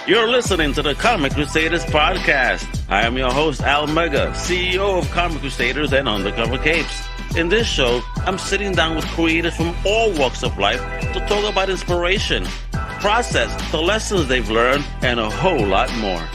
You're listening to the Comic Crusaders podcast. I am your host, Al Mega, CEO of Comic Crusaders and Undercover Capes. In this show, I'm sitting down with creators from all walks of life to talk about inspiration, process, the lessons they've learned, and a whole lot more.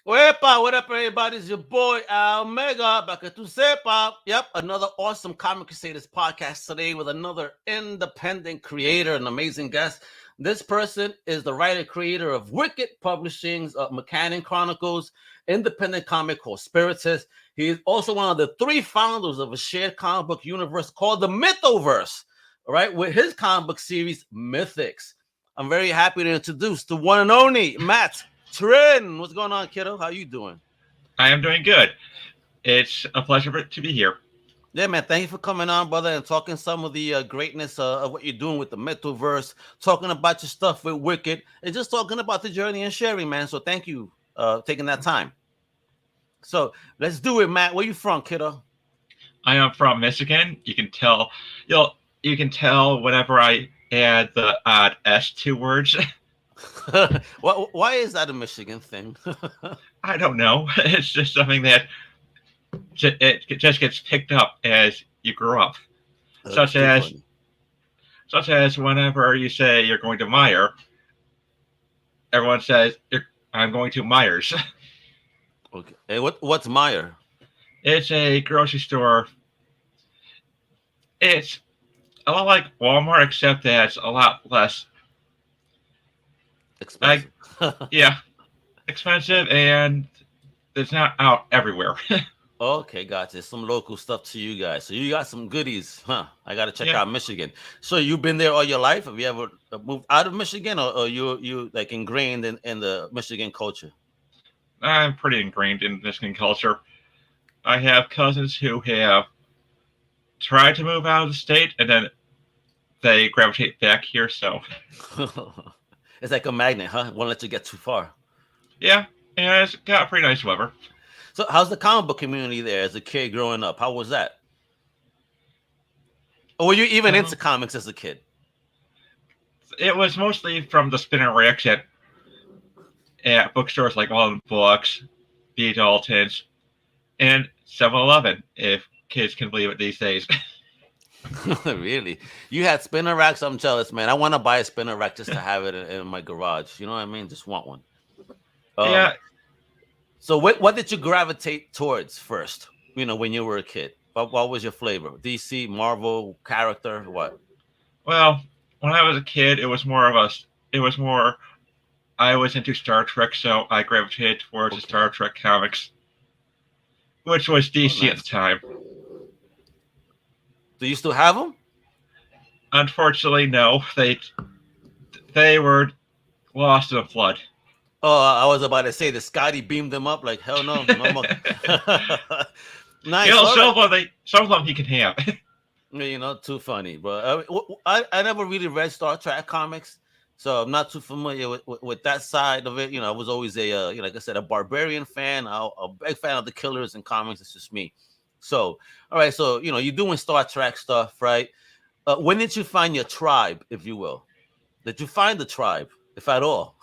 Wepa, what up, everybody? It's your boy, Al Mega, back at Tusepa. Yep, another awesome Comic Crusaders podcast today with another independent creator, an amazing guest. This person is the writer-creator of Wikid Publishing's MacKinnon Chronicles, independent comic called Spiritus. He is also one of the three founders of a shared comic book universe called the Mythoverse, all right, with his comic book series, Mythics. I'm very happy to introduce the one and only Matt Trinh. What's going on, kiddo? How you doing? I am doing good. It's a pleasure to be here. Yeah, man. Thank you for coming on, brother, and talking some of the greatness of what you're doing with the Mythoverse, talking about your stuff with Wikid, and just talking about the journey and sharing, man. So thank you taking that time. So let's do it, Matt. Where you from, kiddo? I am from Michigan. You can tell. You can tell whenever I add the odd S to words. Why is that a Michigan thing? I don't know. It's just something that it just gets picked up as you grow up. Such as whenever you say you're going to Meijer, everyone says I'm going to Myers. Okay. Hey, what's Meijer? It's a grocery store. It's a lot like Walmart, except that it's a lot less expensive. Expensive, and it's not out everywhere. Okay, gotcha. Some local stuff to you guys. So you got some goodies, huh? I got to check out Michigan. So you've been there all your life? Have you ever moved out of Michigan, or you like ingrained in the Michigan culture? I'm pretty ingrained in Michigan culture. I have cousins who have tried to move out of the state, and then they gravitate back here, so... It's like a magnet, huh? Won't let you get too far. Yeah, and it's got pretty nice weather. So how's the comic book community there as a kid growing up? How was that? Or were you even into comics as a kid? It was mostly from the spinner racks at bookstores like All in Books, B. Dalton's, and 7-Eleven, if kids can believe it these days. Really? You had spinner racks? I'm jealous, man. I want to buy a spinner rack just to have it in my garage. You know what I mean? Just want one. Yeah. So what did you gravitate towards first, when you were a kid? What was your flavor? DC, Marvel, character, what? Well, when I was a kid, I was into Star Trek, so I gravitated towards the Star Trek comics, which was DC at the time. Do you still have them? Unfortunately, no. They were lost in a flood. Oh, I was about to say, the Scotty beamed them up like, hell no. No more. Nice. Some of them he can have. Too funny. But I never really read Star Trek comics, so I'm not too familiar with that side of it. I was always like I said, a barbarian fan, a big fan of the killers and comics. It's just me. So, all right. So, you're doing Star Trek stuff, right? When did you find your tribe, if you will? Did you find the tribe, if at all?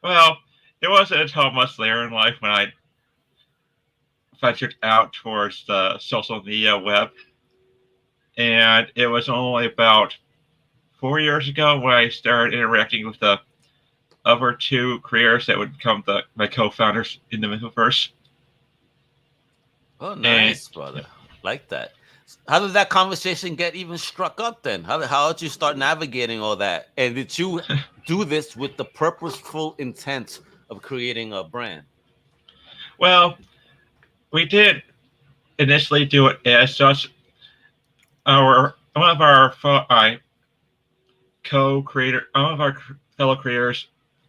Well, it wasn't until much later in life when I ventured out towards the social media web. And it was only about 4 years ago when I started interacting with the other two creators that would become my co-founders in the Mythoverse. Oh, nice, brother. Like that. How did that conversation get even struck up then? How did you start navigating all that? And did you do this with the purposeful intent of creating a brand? Well, we did initially do it as such. One of our fellow creators,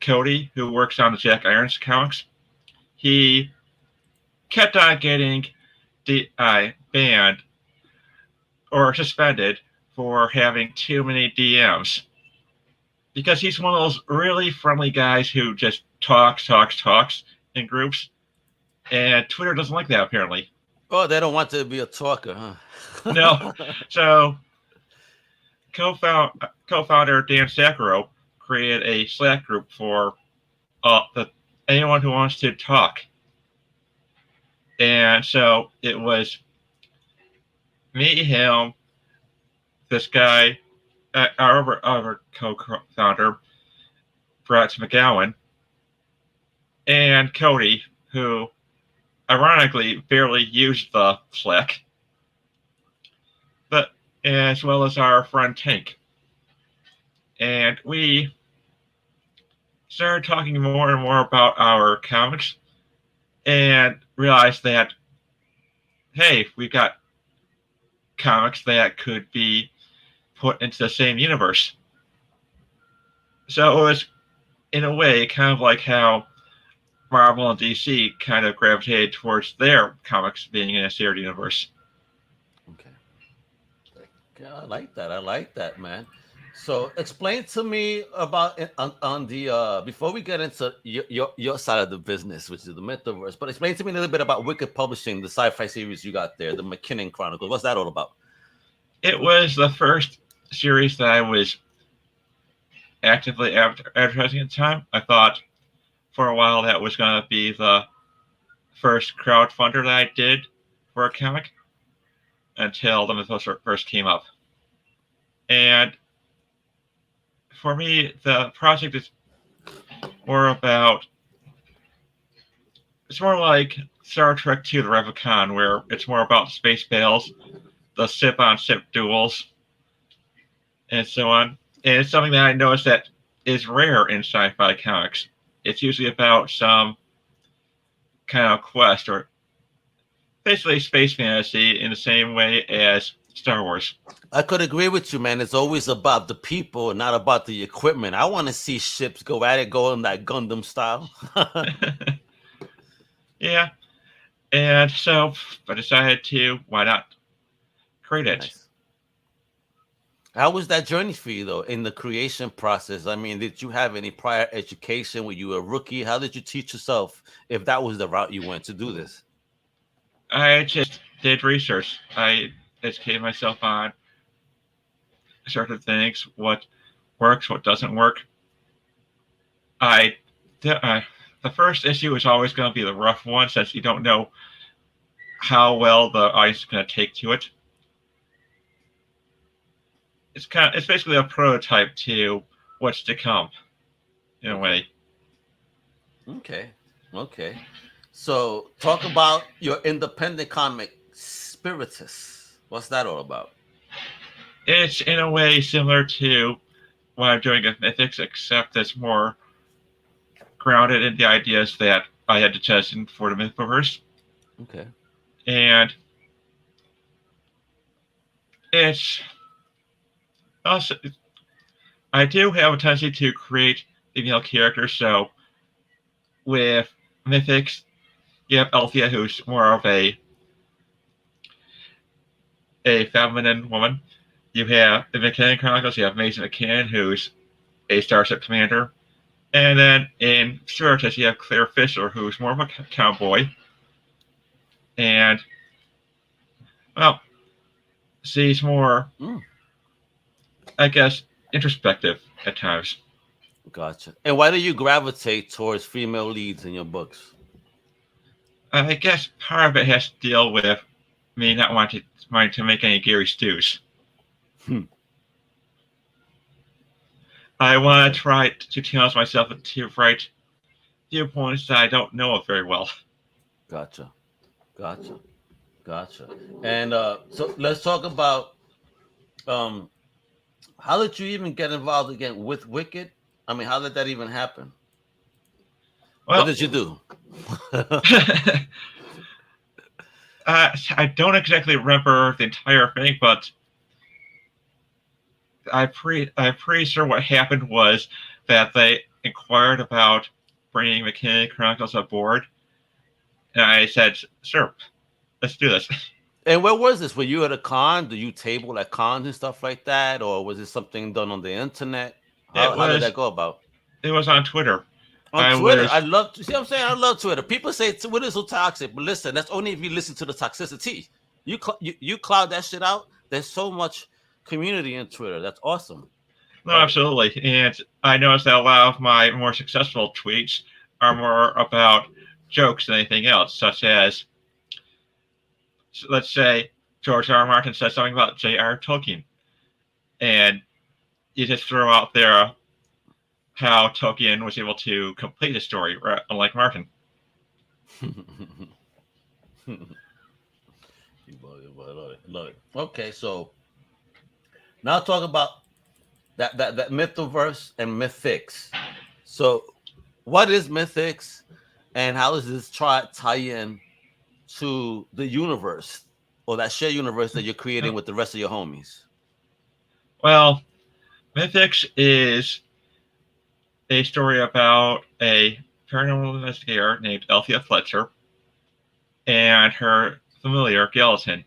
Cody, who works on the Jack Irons comics, he kept on getting banned or suspended for having too many DMs, because he's one of those really friendly guys who just talks in groups, and Twitter doesn't like that apparently. Oh, they don't want to be a talker, huh? No. So co-founder Dan Sakharov created a Slack group for anyone who wants to talk. And so it was me, him, this guy, our other co-founder, Brett McGowan, and Cody, who ironically barely used the Slack, but as well as our friend Tank. And we started talking more and more about our comics and realized that, hey, we've got comics that could be put into the same universe. So it was, in a way, kind of like how Marvel and DC kind of gravitated towards their comics being in a shared universe. Okay. Yeah, I like that, man. So explain to me about on the before we get into your side of the business, which is the Mythoverse, but explain to me a little bit about Wikid Publishing, the sci-fi series you got there, the MacKinnon Chronicles. What's that all about? It was the first series that I was actively advertising at the time. I thought for a while that was going to be the first crowdfunder that I did for a comic until the Mythoverse came up. And for me, the project is more about, it's more like Star Trek II, the Revicon, where it's more about space battles, the ship-on-ship duels, and so on. And it's something that I noticed that is rare in sci-fi comics. It's usually about some kind of quest, or basically space fantasy in the same way as Star Wars. I could agree with you, man. It's always about the people, not about the equipment. I want to see ships go at it, go in that Gundam style. Yeah. And so I decided to, why not create it? Nice. How was that journey for you, though, in the creation process? I mean, did you have any prior education? Were you a rookie? How did you teach yourself if that was the route you went to do this? I just did research. I educated myself on certain things, what works, what doesn't work. The first issue is always going to be the rough one, since you don't know how well the audience is going to take to it. It's basically a prototype to what's to come, in a way. Okay. So talk about your independent comic, Spiritus. What's that all about? It's in a way similar to what I'm doing with Mythics, except it's more grounded in the ideas that I had to test in for the Mythoverse. Okay. And it's also, I do have a tendency to create female characters, so with Mythics, you have Althea, who's more of a feminine woman. You have the MacKinnon Chronicles, you have Mason McKinnon, who's a Starship commander. And then in Spiritus, you have Claire Fisher, who's more of a cowboy. And, well, she's more, I guess, introspective at times. Gotcha. And why do you gravitate towards female leads in your books? I guess part of it has to deal with me not wanting to make any Gary stews. I want to try to challenge myself to write viewpoints that I don't know of very well. Gotcha. And so let's talk about how did you even get involved again with Wikid? I mean, how did that even happen? Well, what did you do? I don't exactly remember the entire thing, but I'm pretty sure what happened was that they inquired about bringing MacKinnon Chronicles aboard, and I said, "Sure, let's do this." And where was this? Were you at a con? Do you table at cons and stuff like that, or was it something done on the internet? How did that go about? It was on Twitter. On Twitter, I love. See what I'm saying? I love Twitter. People say Twitter's so toxic, but listen, that's only if you listen to the toxicity. You cloud that shit out. There's so much community in Twitter. That's awesome. No, absolutely. And I noticed that a lot of my more successful tweets are more about jokes than anything else, such as, let's say, George R. R. Martin said something about J.R. Tolkien. And you just throw out there how Tolkien was able to complete the story, unlike Martin. Love it. Okay, so now talk about that Mythoverse and Mythics. So, what is Mythics, and how does this tie in to the universe or that shared universe that you're creating with the rest of your homies? Well, Mythics is a story about a paranormal investigator named Althea Fletcher and her familiar Gallatin.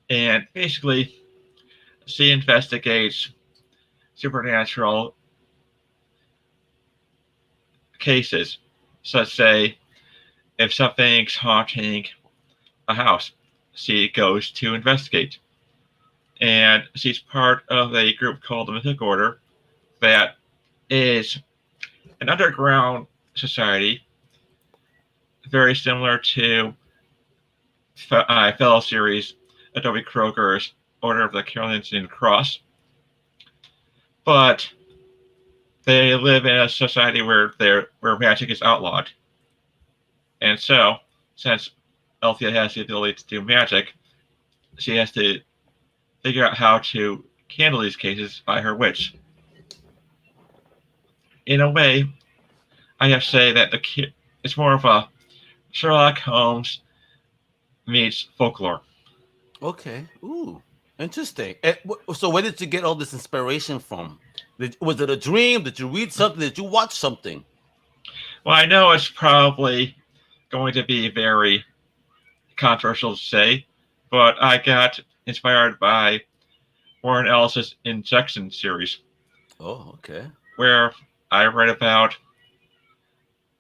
And basically, she investigates supernatural cases, such say if something's haunting a house, she goes to investigate. And she's part of a group called the Mythic Order that is an underground society very similar to fellow series Adobe Kroger's Order of the Carolingian Cross. But they live in a society where magic is outlawed. And so, since Althea has the ability to do magic, she has to figure out how to handle these cases by her wits. In a way, I have to say that it's more of a Sherlock Holmes meets folklore. Okay. Ooh, interesting. So, where did you get all this inspiration from? Was it a dream? Did you read something? Did you watch something? Well, I know it's probably going to be very controversial to say, but I got inspired by Warren Ellis's Injection series. Oh, okay. Where I read about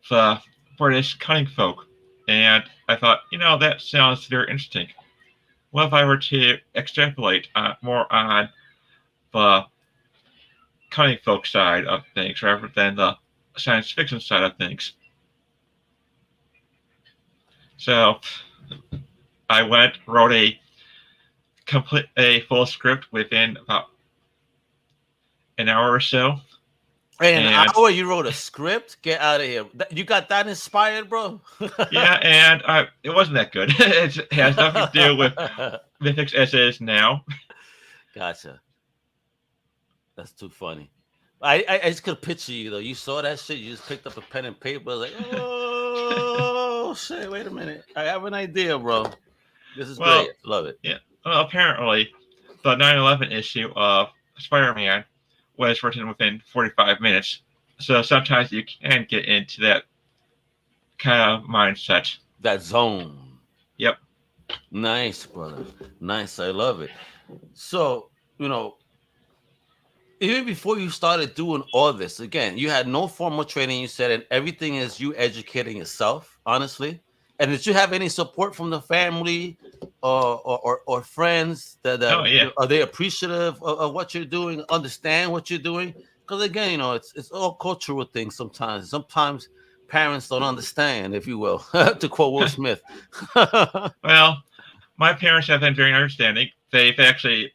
the British cunning folk, and I thought, that sounds very interesting. What if I were to extrapolate more on the cunning folk side of things rather than the science fiction side of things? So I wrote a full script within about an hour or so. In an hour, you wrote a script? Get out of here! You got that inspired, bro? Yeah, and it wasn't that good. It has nothing to do with Mythics as it is now. Gotcha. That's too funny. I just could picture you though. You saw that shit. You just picked up a pen and paper. Like, oh shit! Wait a minute. I have an idea, bro. This is great. Love it. Yeah. Well, apparently, the 9/11 issue of Spider-Man was written within 45 minutes. So sometimes you can get into that kind of mindset. That zone. Yep. Nice, brother. Nice. I love it. So, even before you started doing all this, again, you had no formal training, you said, and everything is you educating yourself, honestly. And did you have any support from the family or friends that are they appreciative of what you're doing, understand what you're doing? Because again, it's all cultural things sometimes. Sometimes parents don't understand, if you will, to quote Will Smith. Well, my parents have been very understanding. They've actually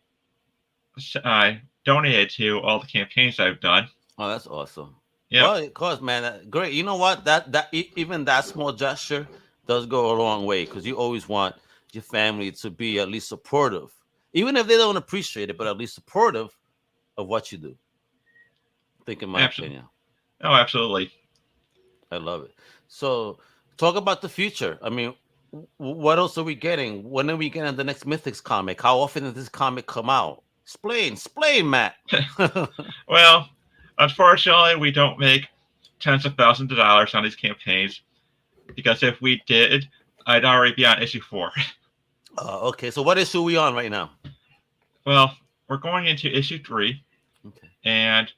donated to all the campaigns I've done. Oh, that's awesome. Yeah. Well, of course, man. Great. You know what? That even that small gesture does go a long way, because you always want your family to be at least supportive, even if they don't appreciate it, but at least supportive of what you do. I think, in my opinion. Oh, absolutely. I love it. So, talk about the future. I mean, what else are we getting? When are we getting the next Mythics comic? How often does this comic come out? Explain, Matt. Well, unfortunately, we don't make tens of thousands of dollars on these campaigns, because if we did, I'd already be on issue 4. Okay, so what issue are we on right now? Well, we're going into issue 3. Okay. And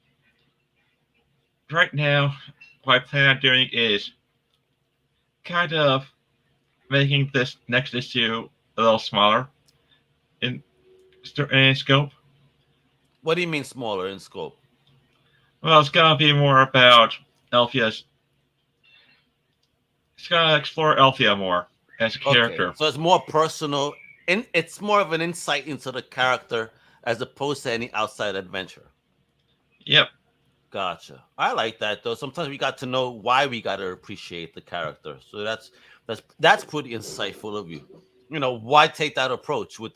right now, what I plan on doing is kind of making this next issue a little smaller in scope. What do you mean smaller in scope? Well, it's gonna be more about Elfia's. It's gonna explore Elfia more as a Okay, character. so it's more personal, and it's more of an insight into the character as opposed to any outside adventure. Yep. Gotcha. I like that though. Sometimes we got to know why we got to appreciate the character. So that's pretty insightful of you. You know, why take that approach with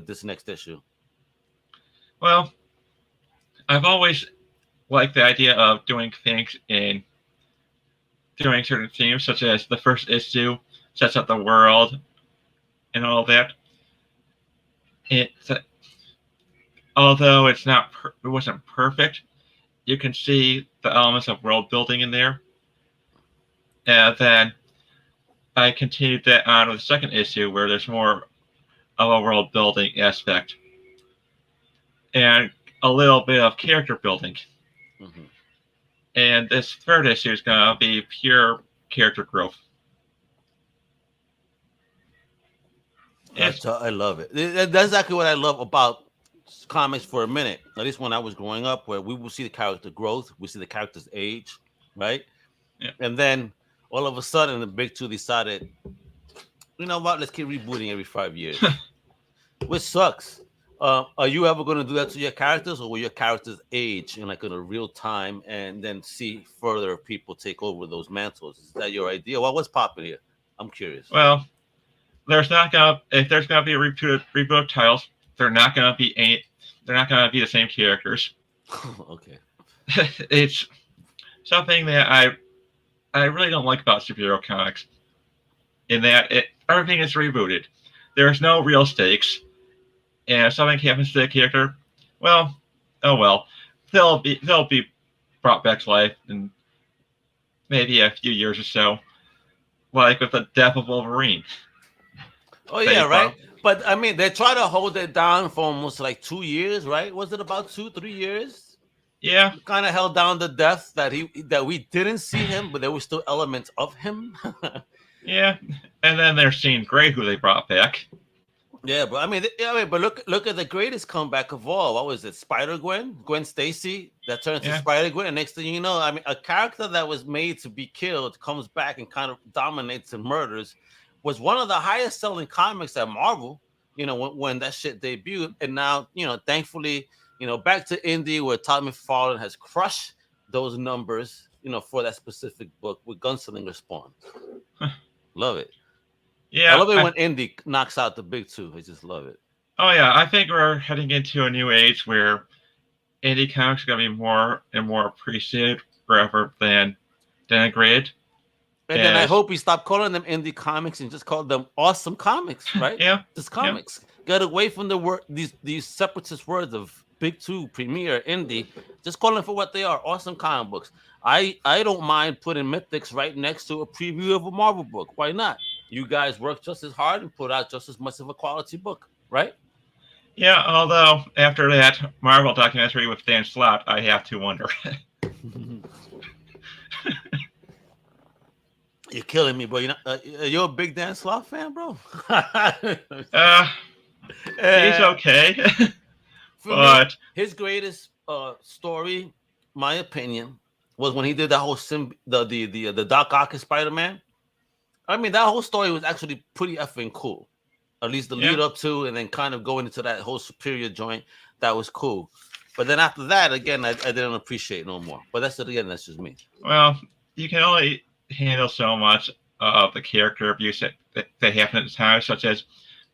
this next issue? Well, I've always liked the idea of doing things in doing certain themes, such as the first issue sets up the world and all that. It's although it's not it wasn't perfect, you can see the elements of world building in there. And then I continued that on with the second issue, where there's more of a world building aspect and a little bit of character building. Mm-hmm. And this third issue is going to be pure character growth. I love it. That's exactly what I love about comics for a minute. At least when I was growing up, where we will see the character growth, we see the character's age, right? Yeah. And then all of a sudden, the big two decided, you know what? Let's keep rebooting every 5 years, which sucks. Are you ever going to do that to your characters, or will your characters age in like in a real time, and then see further people take over those mantles? Is that your idea? Well, what's popping here? I'm curious. Well, there's not gonna if there's gonna be a reboot of titles, they're not gonna be the same characters. Okay. It's something that I really don't like about superhero comics, in that everything is rebooted. There's no real stakes, and if something happens to a character, well, oh well, they'll be brought back to life in maybe a few years or so, like with the death of Wolverine. Oh yeah, right. But I mean, they try to hold it down for almost like 2 years, right? Was it about 2-3 years? Yeah, kind of held down the death that we didn't see him, but there were still elements of him. yeah, and then there's Jean Grey, who they brought back. Yeah, but I mean, but look at the greatest comeback of all. What was it? Gwen Stacy that turned to Spider Gwen. And next thing you know, I mean, a character that was made to be killed comes back and kind of dominates and murders. Was one of the highest selling comics at Marvel. You know, when that shit debuted, and now thankfully. Back to indie, where Todd McFarlane has crushed those numbers, for that specific book with Gunslinger Spawn. Love it. Yeah, I love it when indie knocks out the big two. I just love it. Oh yeah, I think we're heading into a new age where indie comics are going to be more and more appreciated rather than denigrated. And then I hope we stop calling them indie comics and just call them awesome comics, right? Yeah, just comics. Yeah. Get away from the word these separatist words of big two, premier, indie. Just call them for what they are. Awesome comic books. I don't mind putting Mythics right next to a preview of a Marvel book. Why not? You guys work just as hard and put out just as much of a quality book, right? Yeah, although after that Marvel documentary with Dan Slott, I have to wonder. You're killing me, bro. You're a big Dan Slott fan, bro? He's okay. But me, his greatest story, my opinion, was when he did that whole the Doc Ock Spider-Man. I mean, that whole story was actually pretty effing cool. At least the lead up to, and then kind of going into that whole Superior joint, that was cool. But then after that, again, I didn't appreciate no more. But that's just me. Well, you can only handle so much of the character abuse that happened at the time, such as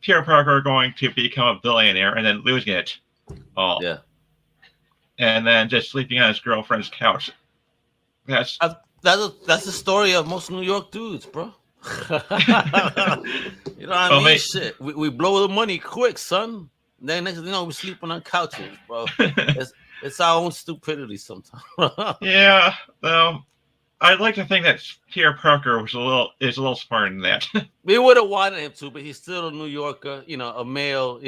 Peter Parker going to become a billionaire and then losing it all. Yeah. And then just sleeping on his girlfriend's couch. That's the story of most New York dudes, bro. You know what I mean? Shit. We blow the money quick, son. Then next thing you know, we're sleeping on couches, bro. It's our own stupidity sometimes. Yeah, though. I'd like to think that Peter Parker is a little smarter than that. We would have wanted him to, but he's still a New Yorker, a male,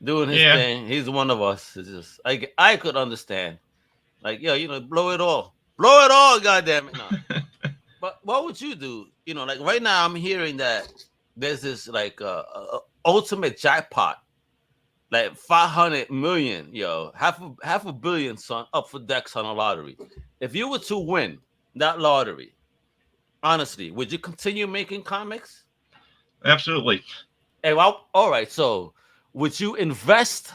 doing his thing. He's one of us. It's just I could understand. Like, blow it all. Blow it all, goddamn it. No. But what would you do? Like right now I'm hearing that there's this like ultimate jackpot like 500 million, yo, half a billion, son, up for decks on a lottery. If you were to win that lottery, honestly, would you continue making comics? Absolutely. And well, all right. So, would you invest?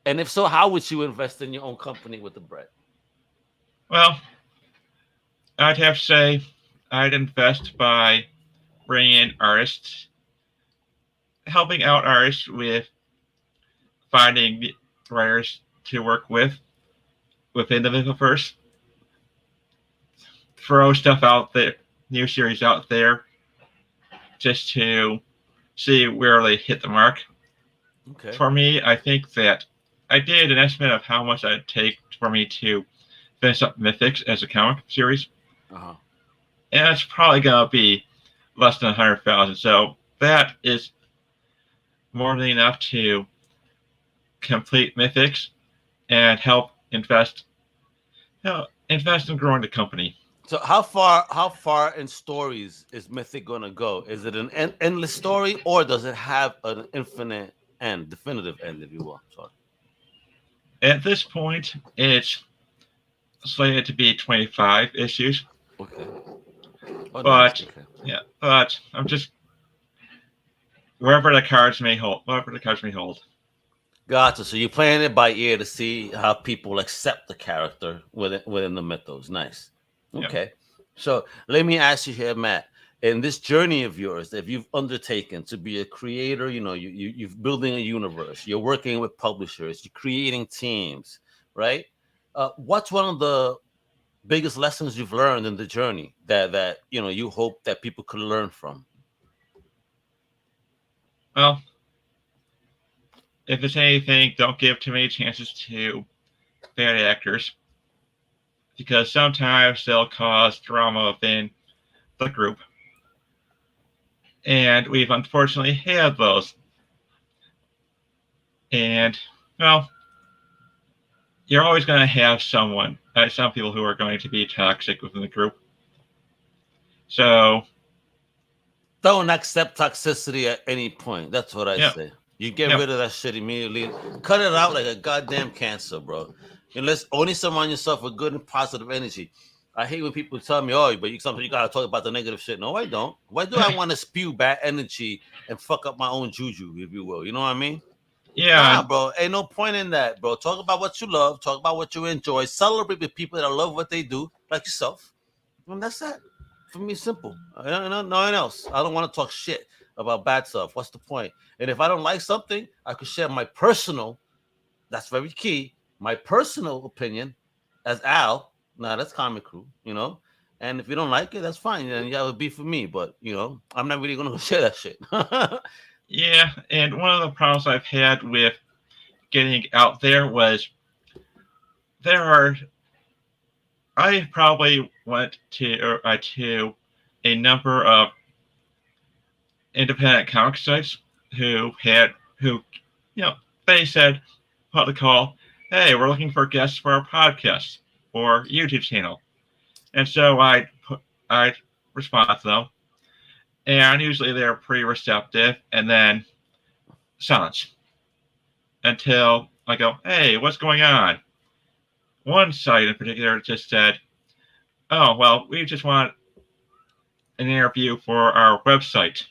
And if so, how would you invest in your own company with the bread? Well, I'd have to say I'd invest by bringing in artists, helping out artists with finding writers to work with within the Mythiverse, throw stuff out there, new series out there, just to see where they hit the mark. Okay. For me, I think that I did an estimate of how much it'd take for me to finish up Mythics as a comic series, Uh-huh. and it's probably gonna be less than 100,000. So that is more than enough to complete Mythics and help invest in growing the company. So how far in stories is Mythic gonna go? Is it an endless story, or does it have an infinite end, definitive end, if you will? Sorry. At this point, it's slated to be 25 issues, Okay. Oh, nice. but Okay. yeah, but I'm just wherever the cards may hold, wherever the cards may hold. Gotcha. So you're playing it by ear to see how people accept the character within the mythos. Nice. Yeah. Okay. So let me ask you here, Matt. In this journey of yours that you've undertaken to be a creator, you're building a universe. You're working with publishers. You're creating teams, right? What's one of the biggest lessons you've learned in the journey that you hope that people could learn from? Well, if it's anything, don't give too many chances to bad actors because sometimes they'll cause drama within the group. And we've unfortunately had those. And, well, you're always going to have some people who are going to be toxic within the group. So, Don't accept toxicity at any point. That's what I yeah, say. You get yeah, rid of that shit immediately. Cut it out like a goddamn cancer, bro. Unless only surround yourself with good and positive energy. I hate when people tell me, "Oh, but sometimes you gotta talk about the negative shit." No, I don't. Why do I want to spew bad energy and fuck up my own juju, if you will? You know what I mean? yeah, Nah, bro. Ain't no point in that, bro. Talk about what you love. Talk about what you enjoy. Celebrate with people that love what they do, like yourself. And that's that. For me, simple. Nothing else. I don't want to talk shit about bad stuff. What's the point? And if I don't like something, I could share my personal. That's very key. My personal opinion, as Al. Nah, that's Comic Crew. And if you don't like it, that's fine. Then you have a beef with me. But I'm not really gonna share that shit. yeah. And one of the problems I've had with getting out there was there are I probably went to a number of independent comic sites who they said what to call, hey, we're looking for guests for our podcast or YouTube channel, and so I respond to them, and usually they're pretty receptive, and then silence until I go, hey, what's going on? One site in particular just said, oh, well, we just want an interview for our website.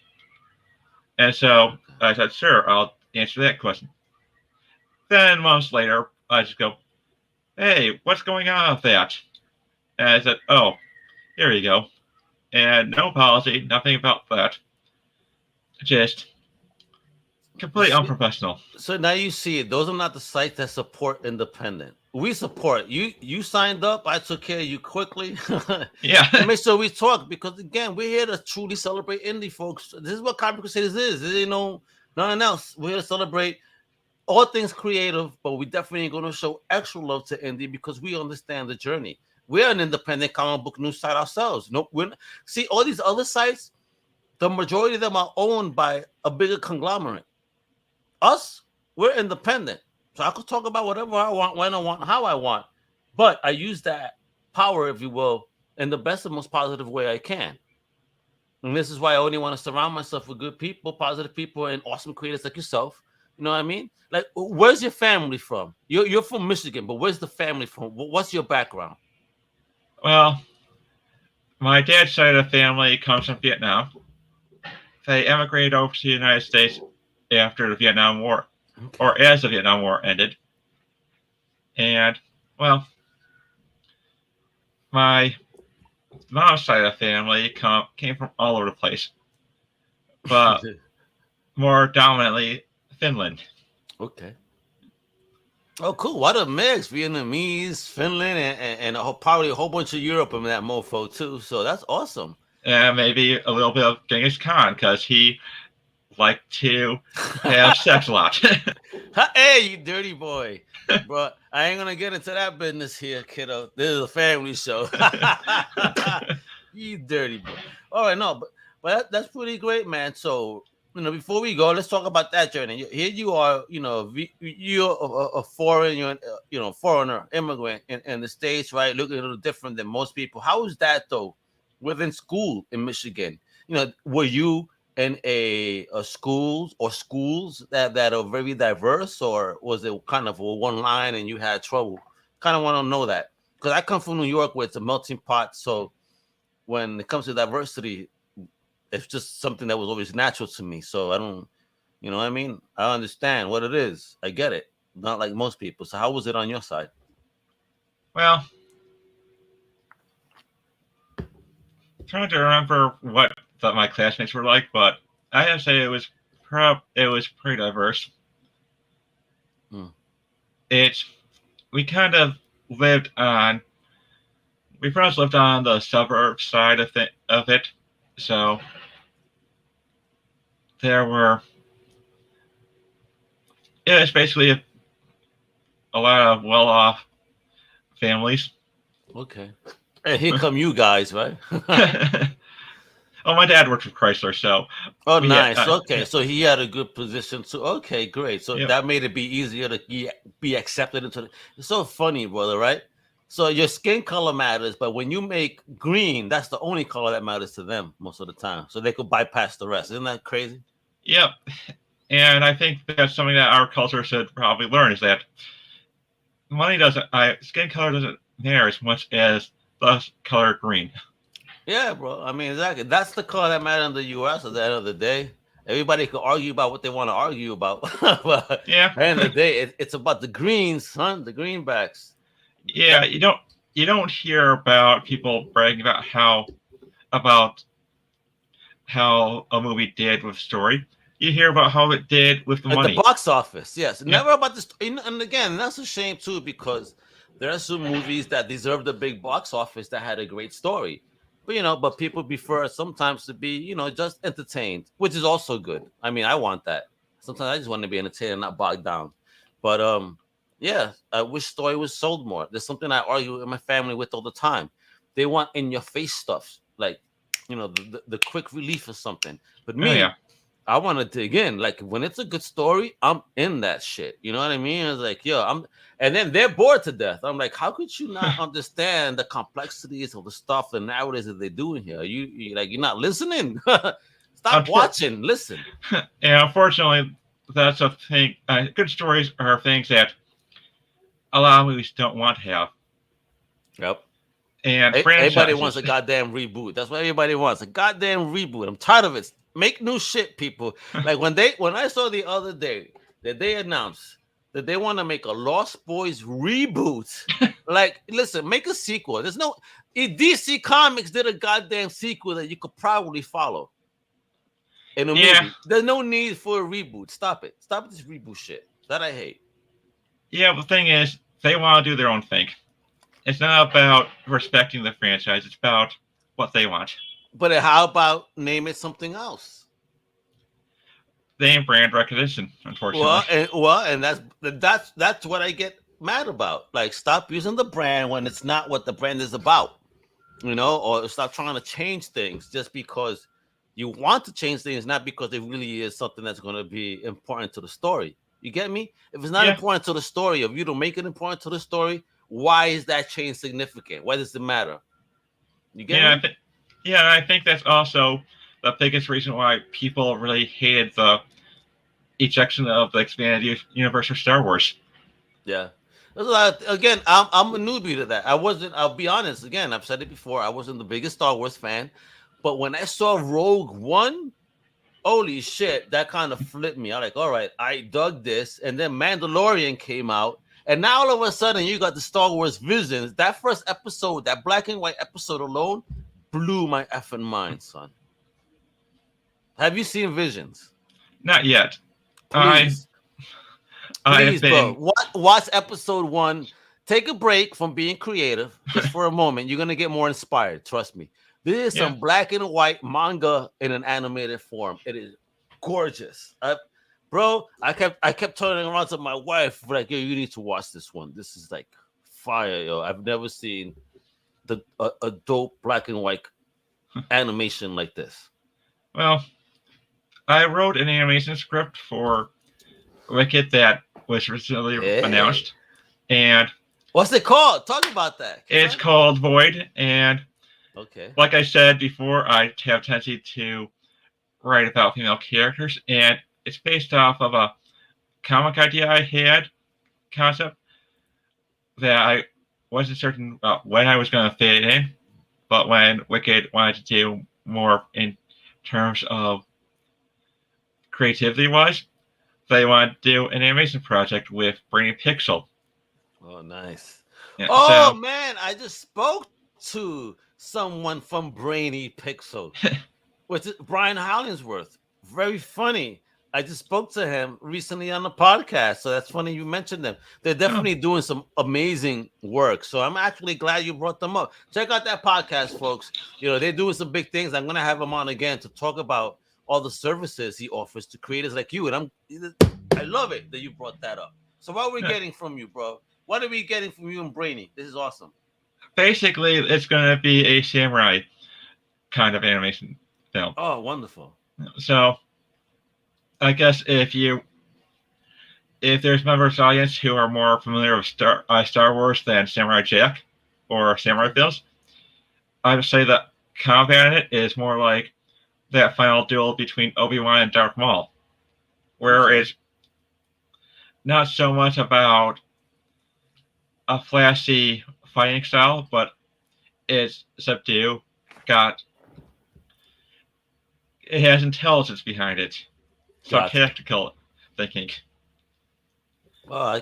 And so I said, sure, I'll answer that question. Then months later, I just go, hey, what's going on with that? And I said, oh, here you go. And no policy, nothing about that. Just completely unprofessional. So now you see it. Those are not the sites that support independent. We support you. You signed up. I took care of you quickly. Yeah. And make sure we talk because again, we're here to truly celebrate indie folks. This is what Comic Crusaders is. There ain't nothing else. We're here to celebrate all things creative, but we definitely ain't gonna show extra love to indie because we understand the journey. We're an independent comic book news site ourselves. No, see all these other sites. The majority of them are owned by a bigger conglomerate. Us, we're independent. So I could talk about whatever I want, when I want, how I want. But I use that power, if you will, in the best and most positive way I can. And this is why I only want to surround myself with good people, positive people, and awesome creators like yourself. You know what I mean? Like, where's your family from? You're from Michigan, but where's the family from? What's your background? Well, my dad's side of the family comes from Vietnam. They emigrated over to the United States after the Vietnam War, Okay. or as the Vietnam War ended. And, well, my mom's side of the family came from all over the place, but more dominantly Finland. Okay. Oh, cool. What a mix. Vietnamese, Finland, and probably a whole bunch of Europe in that mofo, too. So that's awesome. And maybe a little bit of Genghis Khan, because he liked to have sex a lot. Hey, you dirty boy. Bro, I ain't going to get into that business here, kiddo. This is a family show. You dirty boy. All right, no, but that's pretty great, man. So, before we go, let's talk about that journey. Here you are, you're a foreign, you're foreigner, immigrant in the States, right? Looking a little different than most people. How is that though? Within school in Michigan, were you in a schools that are very diverse, or was it kind of a one line and you had trouble? Kind of want to know that, because I come from New York, where it's a melting pot. So when it comes to diversity, it's just something that was always natural to me. So I don't, you know what I mean? I understand what it is. I get it. Not like most people. So how was it on your side? Well, trying to remember what my classmates were like, but I have to say it was pretty diverse. We kind of lived on we pretty much lived on the suburb side of it, so it was basically a lot of well-off families. Okay. And here come you guys, right? Oh, my dad worked for Chrysler, so. Oh, nice. Okay, so he had a good position too. Okay, great. So Yep. that made it be easier to be accepted into the. It's so funny, brother, right? So your skin color matters, but when you make green, that's the only color that matters to them most of the time. So they could bypass the rest. Isn't that crazy? Yep. And I think that's something that our culture should probably learn, is that skin color doesn't matter as much as the color green. Yeah, bro. I mean, exactly. That's the color that matters in the U.S. at the end of the day. Everybody can argue about what they want to argue about. But yeah. At the end of the day, it's about the greens, son, the greenbacks. Yeah, you don't hear about people bragging about how a movie did with story. You hear about how it did with the money. The box office, yes. Yeah. Never about this. And again, that's a shame too, because there are some movies that deserve the big box office that had a great story. But people prefer sometimes to be, just entertained, which is also good. I mean, I want that. Sometimes I just want to be entertained and not bogged down. But yeah, I wish story was sold more. There's something I argue with my family with all the time. They want in your face stuff, like the quick relief or something. But me, I want to dig in. Like when it's a good story, I'm in that shit. You know what I mean? It's like, and then they're bored to death. I'm like, how could you not understand the complexities of the stuff, the narratives that they're doing here? You're not listening? Stop watching, listen. Yeah, unfortunately, that's a thing. Good stories are things that a lot of movies don't want to have. Yep. And everybody wants a goddamn reboot. That's what everybody wants, a goddamn reboot. I'm tired of it. Make new shit, people. Like when I saw the other day that they announced that they want to make a Lost Boys reboot. Like, listen, make a sequel. There's no DC Comics did a goddamn sequel that you could probably follow in a movie. There's no need for a reboot. Stop it. Stop this reboot shit. That I hate. Yeah, the thing is, they want to do their own thing. It's not about respecting the franchise. It's about what they want. But how about name it something else? Name brand recognition, unfortunately. And that's what I get mad about. Like, stop using the brand when it's not what the brand is about, or stop trying to change things just because you want to change things, not because it really is something that's going to be important to the story. You get me? If it's not important to the story, if you don't make it important to the story, why is that change significant? Why does it matter? You get me? I think that's also the biggest reason why people really hated the each section of the expanded universe of Star Wars. Yeah. There's a lot again, I'm a newbie to that. I'll be honest, again, I've said it before, I wasn't the biggest Star Wars fan, but when I saw Rogue One, holy shit, that kind of flipped me. I'm like, all right, I dug this. And then Mandalorian came out. And now all of a sudden you got the Star Wars Visions. That first episode, that black and white episode alone, blew my effing mind, son. Have you seen Visions? Not yet. Please. Please, been... bro. Watch episode 1. Take a break from being creative just for a moment. You're going to get more inspired. Trust me. This is some black and white manga in an animated form. It is gorgeous. Bro, I kept turning around to my wife, like, yo, you need to watch this one. This is like fire, yo. I've never seen a dope black and white animation like this. Well, I wrote an animation script for Wikid that was recently announced. And what's it called? Talk about that. It's called Void. And okay, like I said before, I have a tendency to write about female characters, and it's based off of a comic idea I had, concept, that I wasn't certain about when I was going to fit it in, but when Wikid wanted to do more in terms of creativity-wise, they wanted to do an animation project with Brainy Pixel. Oh, nice. Yeah, man, I just spoke to someone from Brainy Pixel, which is Brian Hollingsworth. Very funny. I just spoke to him recently on the podcast, so that's funny you mentioned them. They're definitely doing some amazing work, so I'm actually glad you brought them up. Check out that podcast, folks. You know, they're doing some big things. I'm going to have him on again to talk about all the services he offers to creators like you, and I love it that you brought that up. So what are we getting from you, bro? What are we getting from you and Brainy? This is awesome. Basically, it's going to be a samurai kind of animation film. Oh, wonderful. So, I guess if there's members of the audience who are more familiar with Star Wars than Samurai Jack or Samurai films, I would say that combat in it is more like that final duel between Obi-Wan and Darth Maul, where it's not so much about a flashy fighting style, but it's subdued, it has intelligence behind it. So tactical thinking. Oh,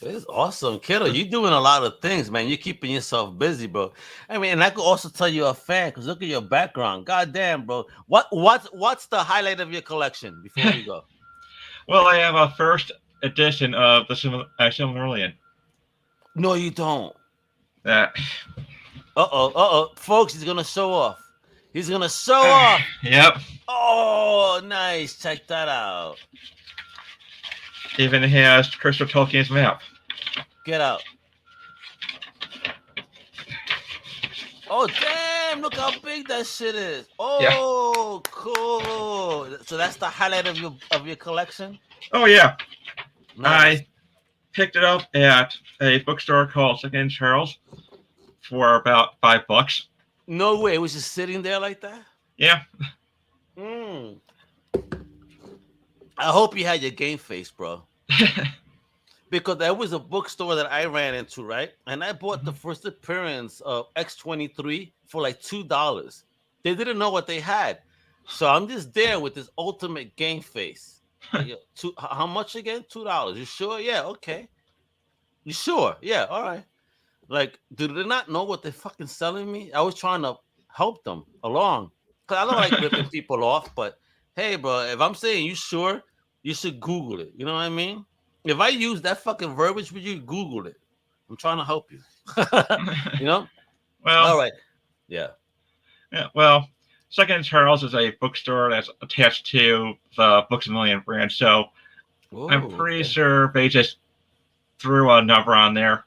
it's awesome, kiddo. You're doing a lot of things, man. You're keeping yourself busy, bro. I mean, and I could also tell you're a fan because look at your background. God damn, bro. What's the highlight of your collection before we go? Well, I have a first edition of the Silmarillion. No, you don't. Uh-oh. Folks, he's gonna show off. He's gonna show off. Yep. Oh, nice. Check that out. Even has Christopher Tolkien's map. Get out. Oh, damn. Look how big that shit is. Oh, yeah. Cool. So that's the highlight of your collection? Oh, yeah. Nice. I picked it up at a bookstore called Second Charles for about $5. No way. It was just sitting there like that? Yeah. I hope you had your game face, bro. Because there was a bookstore that I ran into, right? And I bought the first appearance of X-23 for like $2. They didn't know what they had. So I'm just there with this ultimate game face. How much again? $2. You sure? Yeah, okay. You sure? Yeah, all right. Like, do they not know what they're fucking selling me? I was trying to help them along. Because I don't like ripping people off, but hey, bro, if I'm saying you sure, you should Google it. You know what I mean? If I use that fucking verbiage with you, Google it. I'm trying to help you. You know? Well, all right. Yeah. Yeah. Well, Second Charles is a bookstore that's attached to the Books a Million brand. So I'm pretty sure they just threw a number on there.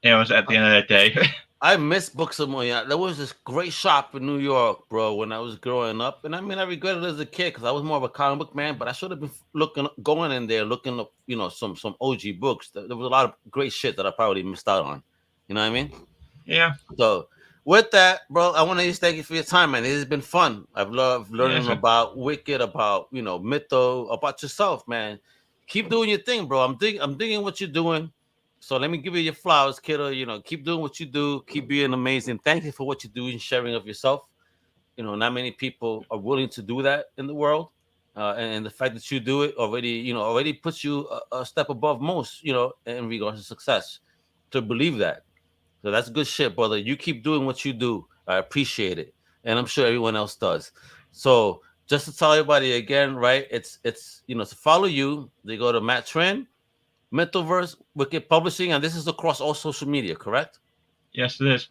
And it was at the end of the day. I miss Books a Million. There was this great shop in New York, bro, when I was growing up. And I mean, I regret it as a kid because I was more of a comic book man, but I should have been going in there, looking up, you know, some OG books. There was a lot of great shit that I probably missed out on. You know what I mean? Yeah. So, with that, bro, I want to just thank you for your time, man. It has been fun. I've loved learning about Wikid, about Mytho, about yourself, man. Keep doing your thing, bro. I'm digging what you're doing. So let me give you your flowers, kiddo. Keep doing what you do. Keep being amazing. Thank you for what you do and sharing of yourself. Not many people are willing to do that in the world, and the fact that you do it already puts you a step above most, in regards to success. To believe that, so that's good shit, brother. You keep doing what you do. I appreciate it, and I'm sure everyone else does. So just to tell everybody again, right? It's to follow you. They go to Matt Trinh, Mythoverse, Wikid Publishing, and this is across all social media, correct? Yes, it is.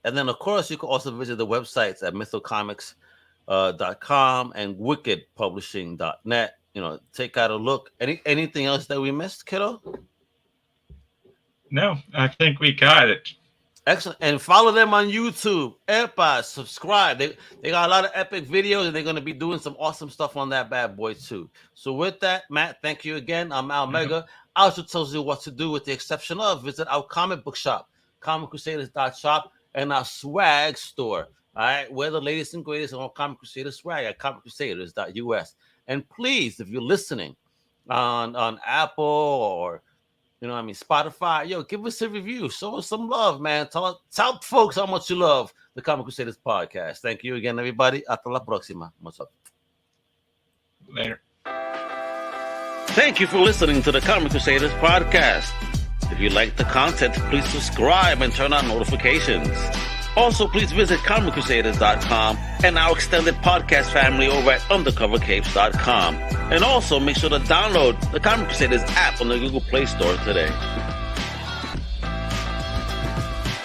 And then, of course, you can also visit the websites at mythocomics.com and wikidpublishing.net. Take out a look. Anything else that we missed, kiddo? No, I think we got it. Excellent. And follow them on YouTube. Epa, subscribe. They got a lot of epic videos, and they're going to be doing some awesome stuff on that bad boy, too. So with that, Matt, thank you again. I'm Al Mega. I also tells you what to do, with the exception of visit our comic book shop, comiccrusaders.shop, and our swag store. All right, we're the latest and greatest on Comic Crusader swag at comiccrusaders.us. And please, if you're listening on Apple or Spotify, give us a review. Show us some love, man. Tell folks how much you love the Comic Crusaders podcast. Thank you again, everybody. Hasta la próxima. What's up? Later. Thank you for listening to the Comic Crusaders podcast. If you like the content, please subscribe and turn on notifications. Also, please visit comiccrusaders.com and our extended podcast family over at undercovercapes.com. And also make sure to download the Comic Crusaders app on the Google Play Store today.